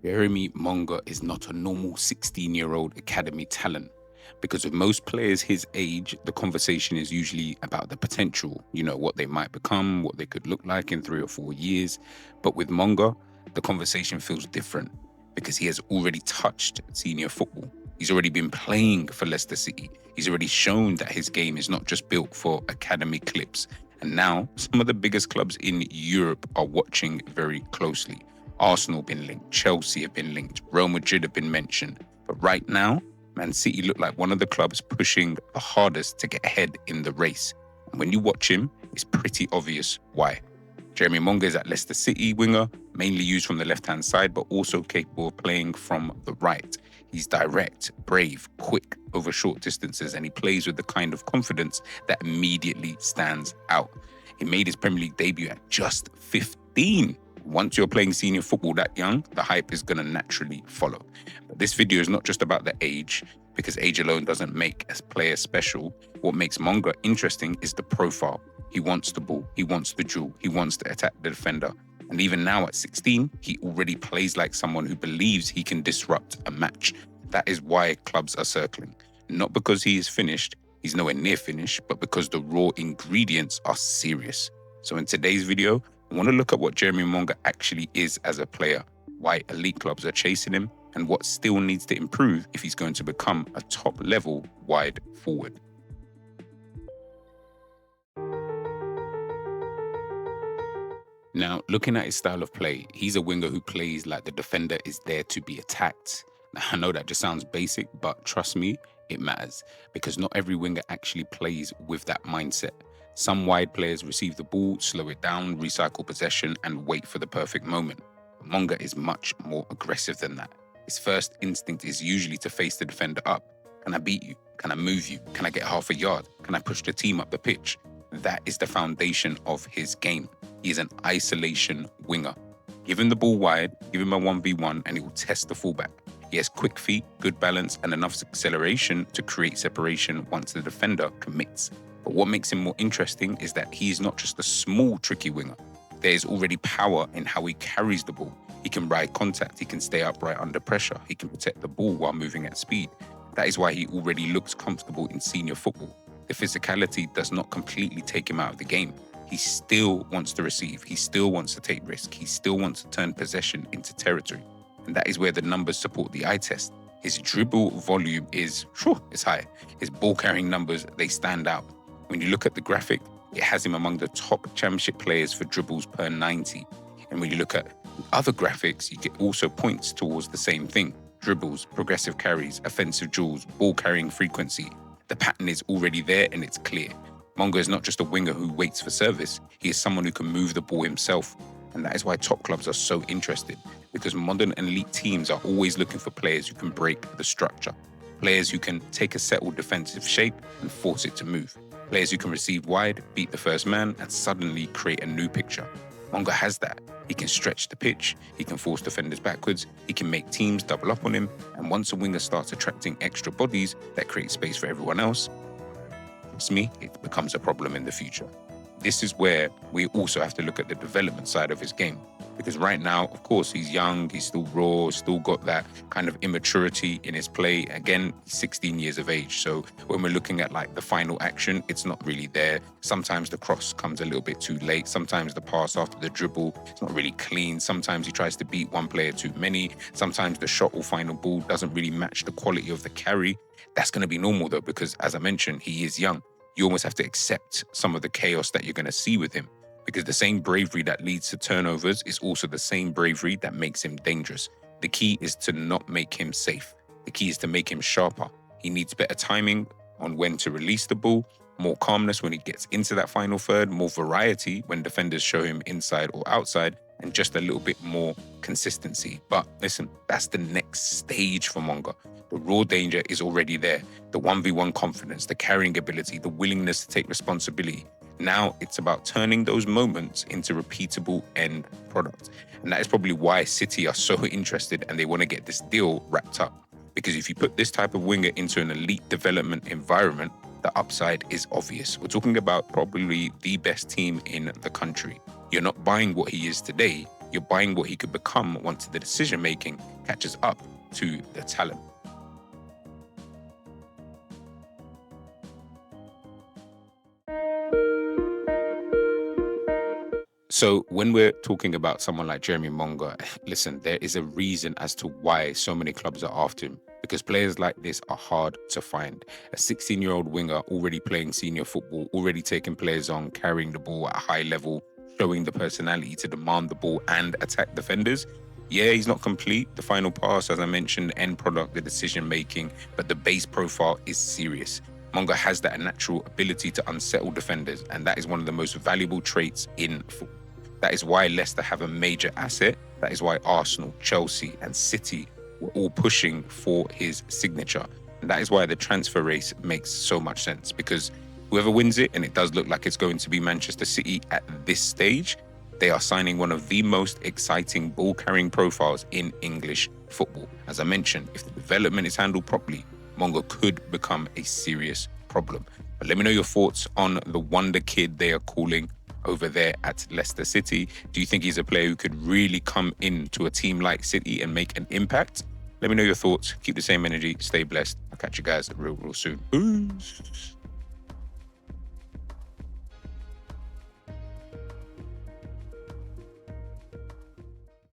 Jeremy Monga is not a normal 16-year-old academy talent. Because with most players his age, the conversation is usually about the potential, what they might become, what they could look like in 3 or 4 years. But with Monga, the conversation feels different because he has already touched senior football. He's already been playing for Leicester City. He's already shown that his game is not just built for academy clips. And now, some of the biggest clubs in Europe are watching very closely. Arsenal have been linked, Chelsea have been linked, Real Madrid have been mentioned. But right now, Man City look like one of the clubs pushing the hardest to get ahead in the race. And when you watch him, it's pretty obvious why. Jeremy Monga is at Leicester City winger, mainly used from the left-hand side, but also capable of playing from the right. He's direct, brave, quick over short distances, and he plays with the kind of confidence that immediately stands out. He made his Premier League debut at just 15. Once you're playing senior football that young, the hype is going to naturally follow. But this video is not just about the age, because age alone doesn't make a player special. What makes Monga interesting is the profile. He wants the ball, he wants the duel, he wants to attack the defender. And even now at 16, he already plays like someone who believes he can disrupt a match. That is why clubs are circling. Not because he is finished, he's nowhere near finished, but because the raw ingredients are serious. So in today's video, I want to look at what Jeremy Monga actually is as a player, why elite clubs are chasing him, and what still needs to improve if he's going to become a top-level wide forward. Now, looking at his style of play, he's a winger who plays like the defender is there to be attacked. Now, I know that just sounds basic, but trust me, it matters, because not every winger actually plays with that mindset. Some wide players receive the ball, slow it down, recycle possession, and wait for the perfect moment. But Monga is much more aggressive than that. His first instinct is usually to face the defender up. Can I beat you? Can I move you? Can I get half a yard? Can I push the team up the pitch? That is the foundation of his game. He is an isolation winger. Give him the ball wide, give him a 1v1, and he will test the fullback. He has quick feet, good balance, and enough acceleration to create separation once the defender commits. But what makes him more interesting is that he is not just a small, tricky winger. There is already power in how he carries the ball. He can ride contact, he can stay upright under pressure, he can protect the ball while moving at speed. That is why he already looks comfortable in senior football. The physicality does not completely take him out of the game. He still wants to receive, he still wants to take risk, he still wants to turn possession into territory. And that is where the numbers support the eye test. His dribble volume is high. His ball-carrying numbers, they stand out. When you look at the graphic, it has him among the top championship players for dribbles per 90. And when you look at other graphics, you get also points towards the same thing. Dribbles, progressive carries, offensive duels, ball-carrying frequency. The pattern is already there and it's clear. Monga is not just a winger who waits for service. He is someone who can move the ball himself. And that is why top clubs are so interested, because modern and elite teams are always looking for players who can break the structure. Players who can take a settled defensive shape and force it to move. Players who can receive wide, beat the first man, and suddenly create a new picture. Monga has that. He can stretch the pitch, he can force defenders backwards, he can make teams double up on him, and once a winger starts attracting extra bodies that create space for everyone else, trust me, it becomes a problem in the future. This is where we also have to look at the development side of his game. Because right now, of course, he's young, he's still raw, still got that kind of immaturity in his play. Again, he's 16 years of age. So when we're looking at like the final action, it's not really there. Sometimes the cross comes a little bit too late. Sometimes the pass after the dribble is not really clean. Sometimes he tries to beat one player too many. Sometimes the shot or final ball doesn't really match the quality of the carry. That's going to be normal though, because as I mentioned, he is young. You almost have to accept some of the chaos that you're going to see with him, because the same bravery that leads to turnovers is also the same bravery that makes him dangerous. The key is to not make him safe. The key is to make him sharper. He needs better timing on when to release the ball, more calmness when he gets into that final third, more variety when defenders show him inside or outside, and just a little bit more consistency. But listen, that's the next stage for Monga. The raw danger is already there. The 1v1 confidence, the carrying ability, the willingness to take responsibility. Now it's about turning those moments into repeatable end product. And that is probably why City are so interested and they want to get this deal wrapped up. Because if you put this type of winger into an elite development environment, the upside is obvious. We're talking about probably the best team in the country. You're not buying what he is today, you're buying what he could become once the decision-making catches up to the talent. So when we're talking about someone like Jeremy Monga, listen, there is a reason as to why so many clubs are after him. Because players like this are hard to find. A 16-year-old winger already playing senior football, already taking players on, carrying the ball at a high level, showing the personality to demand the ball and attack defenders. Yeah, he's not complete. The final pass, as I mentioned, the end product, the decision making, but the base profile is serious. Monga has that natural ability to unsettle defenders, and that is one of the most valuable traits in football. That is why Leicester have a major asset. That is why Arsenal, Chelsea, and City were all pushing for his signature. And that is why the transfer race makes so much sense, because whoever wins it, and it does look like it's going to be Manchester City at this stage, they are signing one of the most exciting ball-carrying profiles in English football. As I mentioned, if the development is handled properly, Monga could become a serious problem. But let me know your thoughts on the Wonderkid they are calling over there at Leicester City. Do you think he's a player who could really come into a team like City and make an impact? Let me know your thoughts. Keep the same energy. Stay blessed. I'll catch you guys real soon. Peace.